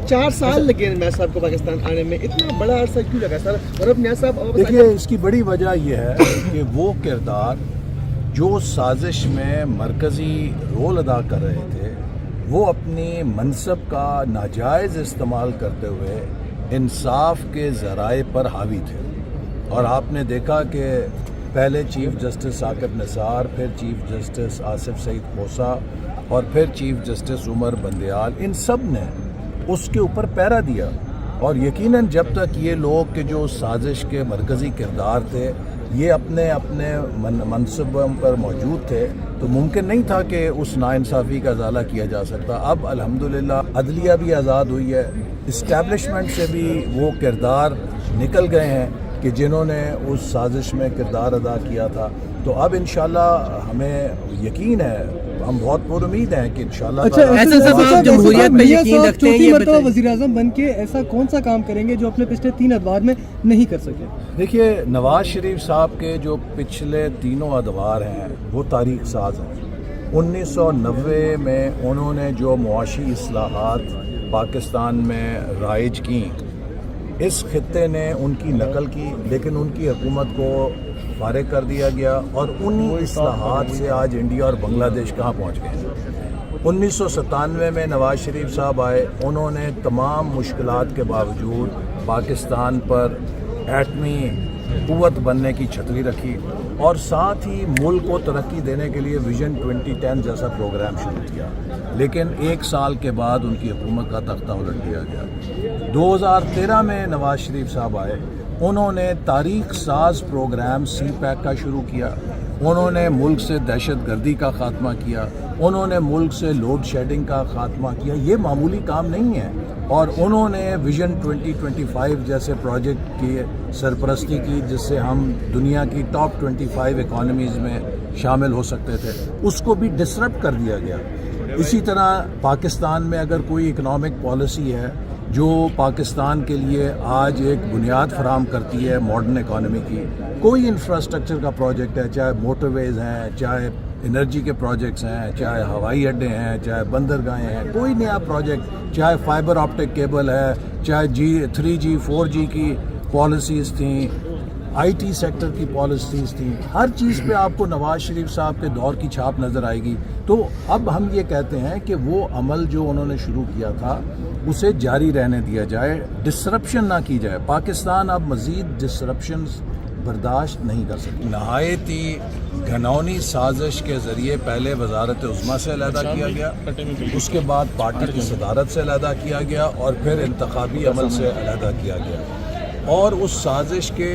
4 साल लगे नियाज़ साहब को पाकिस्तान आने में, इतना बड़ा अरसा क्यों लगा सर? और अब नियाज़ साहब देखिए, इसकी बड़ी वजह यह है कि वो किरदार जो साजिश में मरकज़ी रोल अदा कर रहे थे, वो अपनी मनसब का नाजायज़ इस्तेमाल करते हुए इंसाफ के ज़राए पर हावी थे। और आपने देखा कि पहले चीफ़ जस्टिस साकिब निसार, फिर चीफ़ जस्टिस आसिफ सईद खोसा और फिर चीफ़ जस्टिस उमर बंदयाल, इन सब ने उसके ऊपर पहरा दिया। और यकीनन जब तक ये लोग के जो साजिश के मरकज़ी किरदार थे ये अपने अपने मनसबों पर मौजूद थे, तो मुमकिन नहीं था कि उस नाइंसाफ़ी का इज़ाला किया जा सकता। अब अल्हम्दुलिल्लाह अदलिया भी आज़ाद हुई है, इस्टेब्लिशमेंट से भी वो किरदार निकल गए हैं कि जिन्होंने उस साजिश में किरदार अदा किया था। तो अब इंशाल्लाह हमें यकीन है, हम बहुत पुरुमीद हैं कि इंशाल्लाह जमहूरियत में यकीन रखते हैं। ये वज़ीर आज़म बन के ऐसा कौन सा काम करेंगे जो अपने पिछले 3 अदवार में नहीं कर सके? देखिए, नवाज शरीफ साहब के जो पिछले तीनों अदवार हैं वो तारीख साज हैं। 1990 में उन्होंने जो मुआशी इस्लाहात पाकिस्तान में राइज की, इस खित्ते ने उनकी नकल की, लेकिन उनकी हुकूमत को फारिग कर दिया गया और उन्हीं इस्लाहात से आज इंडिया और बांग्लादेश कहाँ पहुँच गए। 1997 में नवाज शरीफ साहब आए, उन्होंने तमाम मुश्किलात के बावजूद पाकिस्तान पर एटमी क़ुव्वत बनने की छतरी रखी और साथ ही मुल्क को तरक्की देने के लिए विजन 2010 जैसा प्रोग्राम शुरू किया। लेकिन 1 साल के बाद उनकी हुकूमत का तख्ता उलट दिया गया। 2013 में नवाज शरीफ साहब आए, उन्होंने तारीख साज प्रोग्राम CPAC का शुरू किया। उन्होंने मुल्क से दहशत गर्दी का ख़ात्मा किया, उन्होंने मुल्क से लोड शेडिंग का ख़ात्मा किया। ये मामूली काम नहीं है। और उन्होंने विजन 2025 जैसे प्रोजेक्ट की सरपरस्ती की, जिससे हम दुनिया की टॉप 25 इकॉनमीज़ में शामिल हो सकते थे, उसको भी डिसरप्ट कर दिया गया। इसी तरह पाकिस्तान में अगर कोई इकनॉमिक पॉलिसी है जो पाकिस्तान के लिए आज एक बुनियाद फराहम करती है मॉडर्न इकॉनमी की, कोई इंफ्रास्ट्रक्चर का प्रोजेक्ट है, चाहे मोटरवेज़ हैं, चाहे एनर्जी के प्रोजेक्ट्स हैं, चाहे हवाई अड्डे हैं, चाहे बंदरगाहें हैं, कोई नया प्रोजेक्ट, चाहे फाइबर ऑप्टिक केबल है, चाहे 3G 4G की पॉलिसीज़ थी, IT सेक्टर की पॉलिसीज़ थी, हर चीज़ पे आपको नवाज शरीफ साहब के दौर की छाप नज़र आएगी। तो अब हम ये कहते हैं कि वो अमल जो उन्होंने शुरू किया था उसे जारी रहने दिया जाए, डिसरप्शन ना की जाए। पाकिस्तान अब मज़ीद डिसरप्शन बर्दाश्त नहीं कर सकती। नहायत ही घनौनी साजिश के ज़रिए पहले वजारत उज़्मा से अलहदा किया गया, उसके बाद पार्टी की सदारत से अलहदा किया गया और फिर इंतखाबी अमल से अलहदा किया गया। और उस साजिश के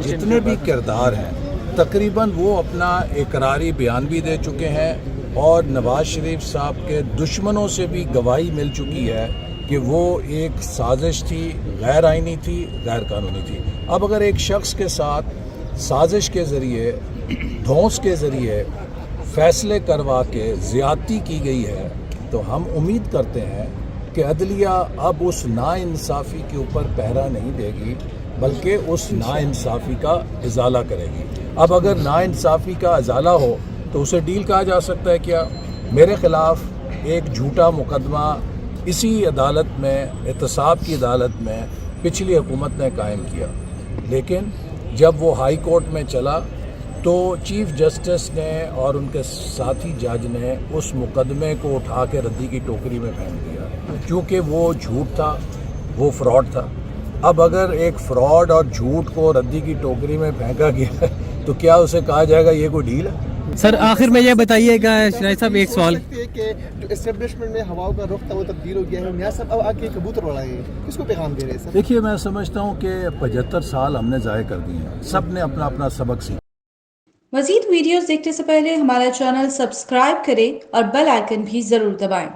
जितने भी किरदार हैं तकरीबन वो अपना इकरारी बयान भी दे चुके हैं और नवाज शरीफ साहब के दुश्मनों से भी गवाही मिल चुकी है कि वो एक साजिश थी, गैर आइनी थी, गैर कानूनी थी। अब अगर एक शख्स के साथ साजिश के ज़रिए, धौंस के ज़रिए फ़ैसले करवा के ज़्यादती की गई है, तो हम उम्मीद करते हैं कि अदलिया अब उस नाइंसाफ़ी के ऊपर पहरा नहीं देगी, बल्कि उस नाइंसाफ़ी का इज़ाला करेगी। अब अगर नाइंसाफ़ी का इज़ाला हो तो उसे डील कहा जा सकता है क्या? मेरे ख़िलाफ़ एक झूठा मुकदमा इसी अदालत में, एहतसाब की अदालत में पिछली हुकूमत ने कायम किया, लेकिन जब वो हाई कोर्ट में चला तो चीफ़ जस्टिस ने और उनके साथी जज ने उस मुकदमे को उठा के रद्दी की टोकरी में फेंक दिया, क्योंकि वो झूठ था, वो फ्रॉड था। अब अगर एक फ्रॉड और झूठ को रद्दी की टोकरी में फेंका गया तो क्या उसे कहा जाएगा ये कोई डील है? सर आखिर में ये बताइएगा शराय साहब, एक सवाल कि जो एस्टेब्लिशमेंट में हवाओं का रुख था वो तब्दील हो गया है, नियाज़ साहब अब आके कबूतर उड़ाए हैं, किसको पैगाम दे रहे हैं सर? देखिए, मैं समझता हूँ कि 75 साल हमने ज़ाय कर दिए हैं, सब ने अपना अपना सबक सीखा। मज़ीद वीडियोस देखने से पहले हमारा चैनल सब्सक्राइब करें और बेल आइकन भी ज़रूर दबाएं।